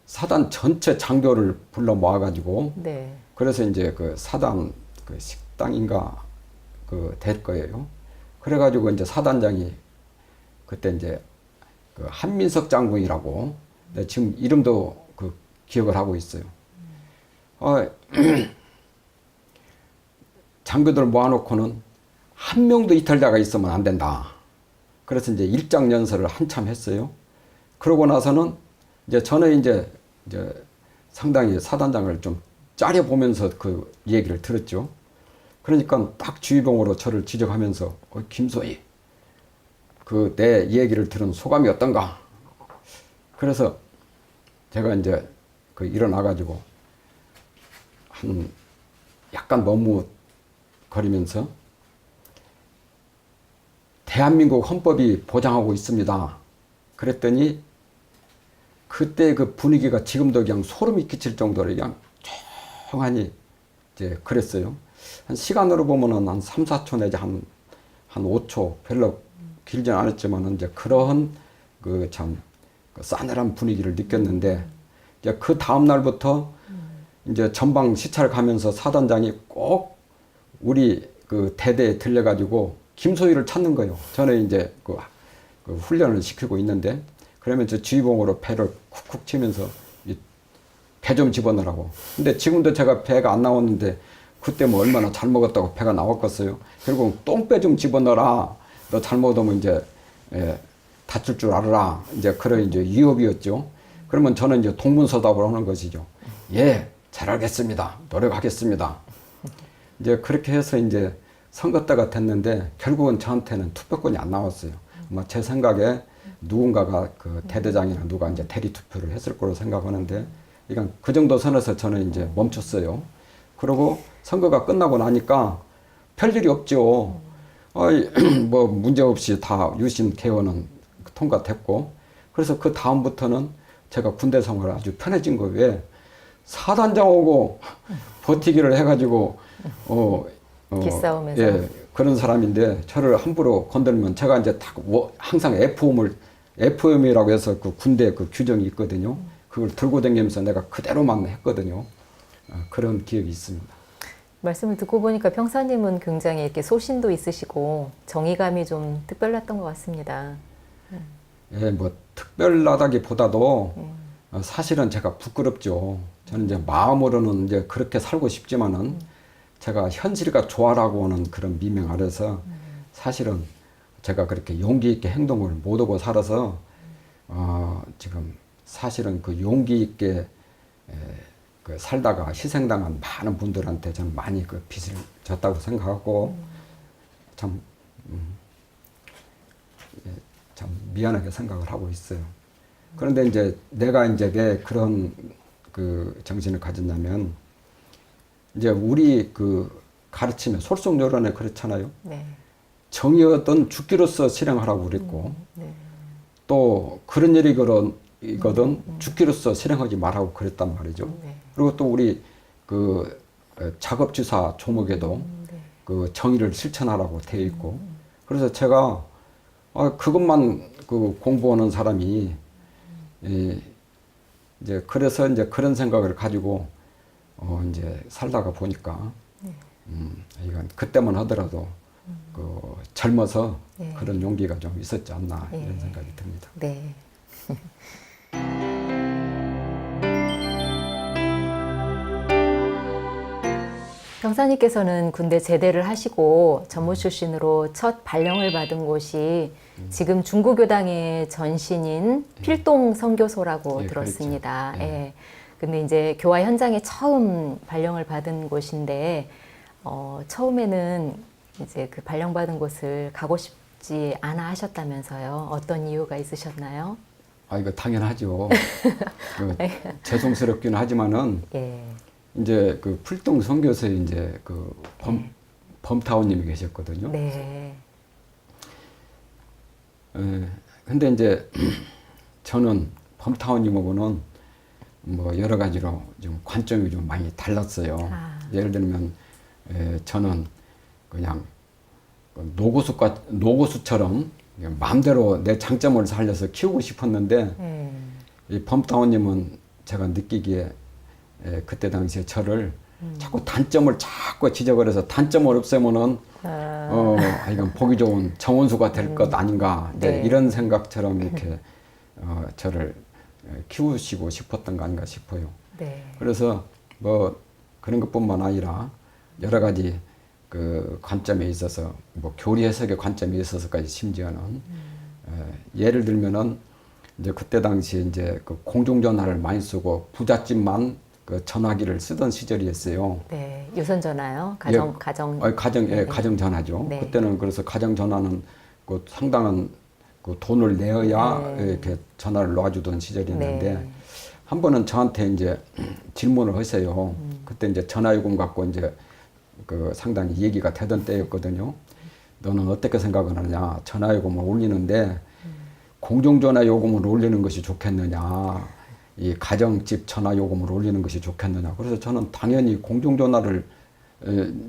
사단 전체 장교를 불러 모아가지고 네. 그래서 이제 그 사단 그 식당인가 그 될 거예요. 그래가지고 이제 사단장이 그때 이제 그 한민석 장군이라고 네, 지금 이름도 그 기억을 하고 있어요. 장교들 모아놓고는 한 명도 이탈자가 있으면 안 된다. 그래서 이제 일장 연설을 한참 했어요. 그러고 나서는 이제 저는 이제 상당히 사단장을 좀 짜려 보면서 그 얘기를 들었죠. 그러니까 딱 주의봉으로 저를 지적하면서 김소희 그 내 얘기를 들은 소감이 어떤가? 그래서 제가 이제 그 일어나가지고 한 약간 머뭇거리면서 대한민국 헌법이 보장하고 있습니다. 그랬더니 그때 그 분위기가 지금도 그냥 소름이 끼칠 정도로 그냥 조용하니 이제 그랬어요. 한 시간으로 보면은 한 3, 4초 내지 한 5초 별로 길지는 않았지만 이제 그런 그 참 싸늘한 분위기를 느꼈는데 이제 그 다음 날부터 이제 전방 시찰 가면서 사단장이 꼭 우리 그 대대에 들려가지고 김소희를 찾는 거예요. 저는 이제 그 훈련을 시키고 있는데 그러면 저 지휘봉으로 배를 쿡쿡 치면서 배 좀 집어넣으라고. 근데 지금도 제가 배가 안 나왔는데 그때 뭐 얼마나 잘 먹었다고 배가 나왔겠어요. 결국 똥배 좀 집어넣어라. 너 잘못하면 이제 다칠 줄 알아라. 이제 그런 이제 위협이었죠. 그러면 저는 이제 동문서답을 하는 것이죠. 예, 잘 알겠습니다. 노력하겠습니다. 이제 그렇게 해서 이제 선거 때가 됐는데 결국은 저한테는 투표권이 안 나왔어요. 아마 제 생각에 누군가가 그 대대장이나 누가 이제 대리 투표를 했을 거로 생각하는데, 그러니까 그 정도 선에서 저는 이제 멈췄어요. 그리고 선거가 끝나고 나니까 별일이 없죠. 뭐 문제 없이 다 유신 개헌은 통과됐고, 그래서 그 다음부터는 제가 군대 생활 아주 편해진 거예요. 왜? 사단장 오고 버티기를 해가지고 기싸움에서. 예, 그런 사람인데 저를 함부로 건들면 제가 이제 항상 FM이라고 해서 그 군대 그 규정이 있거든요. 그걸 들고 다니면서 내가 그대로만 했거든요. 그런 기억이 있습니다. 말씀을 듣고 보니까 평사님은 굉장히 이렇게 소신도 있으시고 정의감이 좀 특별했던 것 같습니다. 예, 뭐 특별하다기보다도 사실은 제가 부끄럽죠. 저는 이제 마음으로는 이제 그렇게 살고 싶지만은 제가 현실과 조화라고 하는 그런 미명 아래서 사실은 제가 그렇게 용기 있게 행동을 못하고 살아서 지금 사실은 그 용기 있게 그 살다가 희생당한 많은 분들한테 저는 많이 그 빚을 졌다고 생각하고 참 미안하게 생각을 하고 있어요. 그런데 이제 내가 이제 왜 그런 그 정신을 가졌냐면, 이제 우리 그 가르침에 솔선요론에 그렇잖아요. 네. 정의였던 죽기로서 실행하라고 그랬고, 네. 또 그런 일이거든 죽기로서 실행하지 말라고 그랬단 말이죠. 네. 그리고 또 우리 그 작업 주사 조목에도 네. 그 정의를 실천하라고 되어 있고 그래서 제가 그것만 그 공부하는 사람이 이제 그래서 이제 그런 생각을 가지고 이제 살다가 보니까 이건 그때만 하더라도 그 젊어서 네. 그런 용기가 좀 있었지 않나 네. 이런 생각이 듭니다. 네. 병사님께서는 군대 제대를 하시고 전무 출신으로 첫 발령을 받은 곳이 지금 중고교당의 전신인 필동 선교소라고 예, 들었습니다. 그렇죠. 예. 예. 근데 이제 교화 현장에 처음 발령을 받은 곳인데 처음에는 이제 그 발령받은 곳을 가고 싶지 않아 하셨다면서요. 어떤 이유가 있으셨나요? 이거 당연하죠. 그 죄송스럽기는 하지만은 예. 이제 그 풀동 선교소에 이제 그 범타원님이 계셨거든요. 네. 근데 이제 저는 범타원님하고는 뭐 여러 가지로 좀 관점이 좀 많이 달랐어요. 예를 들면 저는 그냥 노고수처럼 마음대로 내 장점을 살려서 키우고 싶었는데 이 범타원님은 제가 느끼기에 그때 당시에 저를 자꾸 단점을 자꾸 지적을 해서 단점을 없애면은 이건 보기 좋은 정원수가 될 것 아닌가 네. 이런 생각처럼 이렇게 저를 키우시고 싶었던 거 아닌가 싶어요. 네. 그래서 뭐 그런 것뿐만 아니라 여러 가지 그 관점에 있어서 뭐 교리 해석의 관점에 있어서까지 심지어는 예를 들면은 이제 그때 당시에 이제 그 공중전화를 많이 쓰고 부잣집만 그 전화기를 쓰던 시절이었어요. 네. 유선 전화요? 가정. 가정 전화죠. 네. 그때는 그래서 가정 전화는 그 상당한 그 돈을 내어야 이렇게 전화를 놔주던 시절이었는데 네. 한 번은 저한테 이제 질문을 하세요. 그때 이제 전화요금 갖고 이제 그 상당히 얘기가 되던 때였거든요. 너는 어떻게 생각을 하느냐? 전화요금을 올리는데 공중전화 요금을 올리는 것이 좋겠느냐? 이 가정집 전화 요금을 올리는 것이 좋겠느냐? 그래서 저는 당연히 공중전화를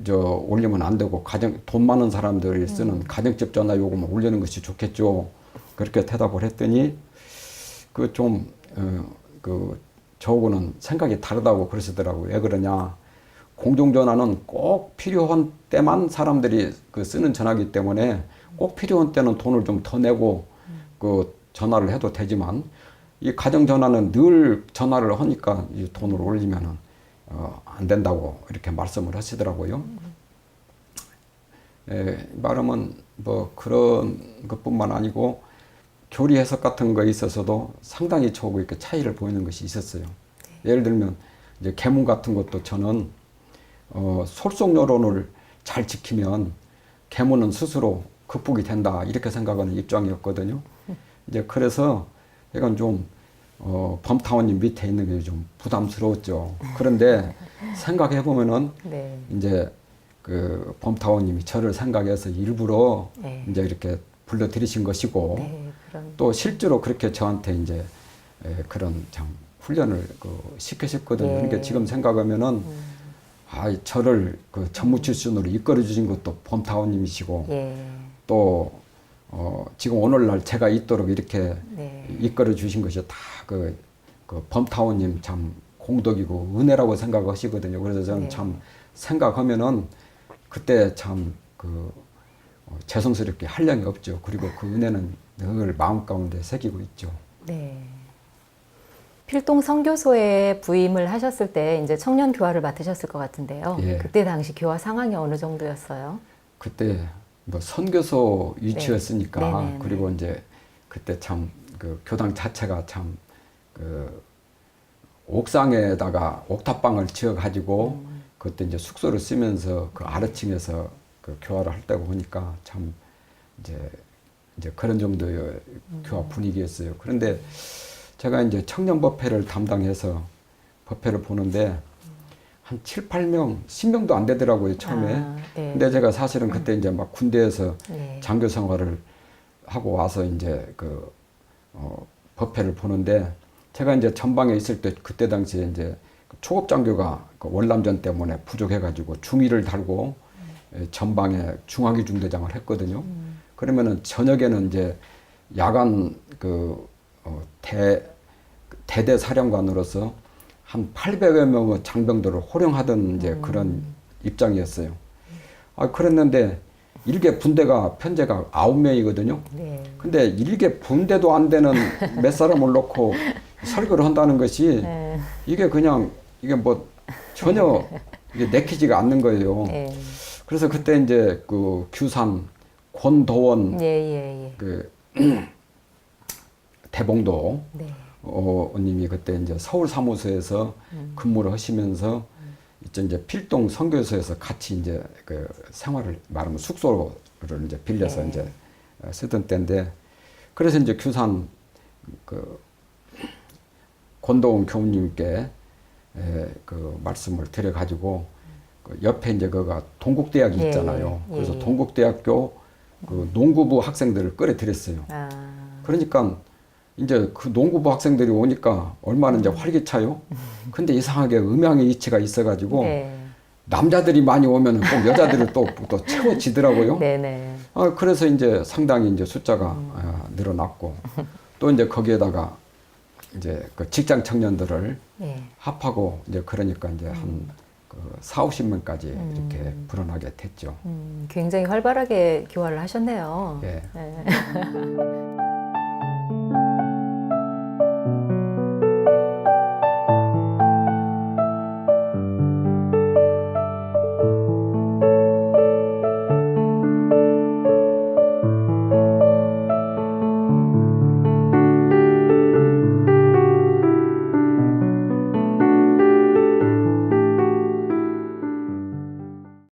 올리면 안 되고 돈 많은 사람들이 쓰는 가정집 전화 요금을 올리는 것이 좋겠죠. 그렇게 대답을 했더니 저하고는 생각이 다르다고 그러시더라고요. 왜 그러냐? 공중전화는 꼭 필요한 때만 사람들이 쓰는 전화기 때문에 꼭 필요한 때는 돈을 좀 더 내고 그 전화를 해도 되지만 이 가정전화는 늘 전화를 하니까 이 돈을 올리면은 안 된다고 이렇게 말씀을 하시더라고요. 말하면 뭐 그런 것뿐만 아니고 교리 해석 같은 거에 있어서도 상당히 저하고 이렇게 차이를 보이는 것이 있었어요. 예를 들면 이제 계문 같은 것도 저는 솔속여론을 잘 지키면 계문은 스스로 극복이 된다 이렇게 생각하는 입장이었거든요. 이제 그래서 이건 좀 범타원님 밑에 있는 게 좀 부담스러웠죠. 그런데 생각해 보면은 네. 이제 그 범타원님이 저를 생각해서 일부러 네. 이제 이렇게 불러들이신 것이고 네, 또 실제로 그렇게 저한테 이제 그런 참 훈련을 시키셨거든요. 예. 그러니까 지금 생각하면은 저를 그 전무 출신으로 이끌어 주신 것도 범타원님이시고 예. 또 지금 오늘날 제가 있도록 이렇게 네. 이끌어 주신 것이 다 그 범타원님 참 공덕이고 은혜라고 생각하시거든요. 그래서 저는 네. 참 생각하면은 그때 참 죄송스럽게 한량이 없죠. 그리고 그 은혜는 늘 마음 가운데 새기고 있죠. 네. 필동 선교소에 부임을 하셨을 때 이제 청년 교화를 맡으셨을 것 같은데요. 예. 그때 당시 교화 상황이 어느 정도였어요? 그때 뭐 선교소 위치였으니까 네. 네네네. 그리고 이제 그때 참 그 교당 자체가 참 그 옥상에다가 옥탑방을 지어 가지고 그때 이제 숙소를 쓰면서 그 아래층에서 그 교화를 할 때고 보니까 참 이제 그런 정도의 교화 분위기였어요. 그런데 제가 이제 청년 법회를 담당해서 법회를 보는데 한 7, 8명, 10명도 안 되더라고요, 처음에. 네. 근데 제가 사실은 그때 이제 막 군대에서 네. 장교 생활을 하고 와서 이제 법회를 보는데 제가 이제 전방에 있을 때 그때 당시에 이제 초급장교가 그 월남전 때문에 부족해가지고 중위를 달고 전방에 중화기 중대장을 했거든요. 그러면은 저녁에는 이제 야간 대대 사령관으로서 한 800여 명의 장병들을 호령하던 이제 그런 입장이었어요. 그랬는데 일개 분대가 편제가 9명이거든요. 네. 근데 일개 분대도 안 되는 몇 사람을 놓고 설교를 한다는 것이 네. 이게 그냥 이게 뭐 전혀 이게 내키지가 않는 거예요. 네. 그래서 그때 이제 그 규산 권도원 그 대봉도 네. 님이 그때 이제 서울 사무소에서 근무를 하시면서 이제 필동 선교소에서 같이 이제 그 생활을 말하면 숙소를 이제 빌려서 네. 이제 쓰던 때인데 그래서 이제 규산 그 권도원 교우님께 그 말씀을 드려가지고 그 옆에 이제 그가 동국대학이 예, 있잖아요. 예, 그래서 예. 동국대학교 그 농구부 학생들을 끌어들였어요. 그러니까 이제 그 농구부 학생들이 오니까 얼마나 이제 활기차요. 근데 이상하게 음양의 이치가 있어가지고 네. 남자들이 많이 오면 꼭 여자들을 또 채워지더라고요. 네네. 그래서 이제 상당히 이제 숫자가 늘어났고 또 이제 거기에다가 이제 그 직장 청년들을 예. 합하고 이제 그러니까 이제 한 그 40~50명까지 이렇게 불어나게 됐죠. 굉장히 활발하게 교화를 하셨네요. 예. 네.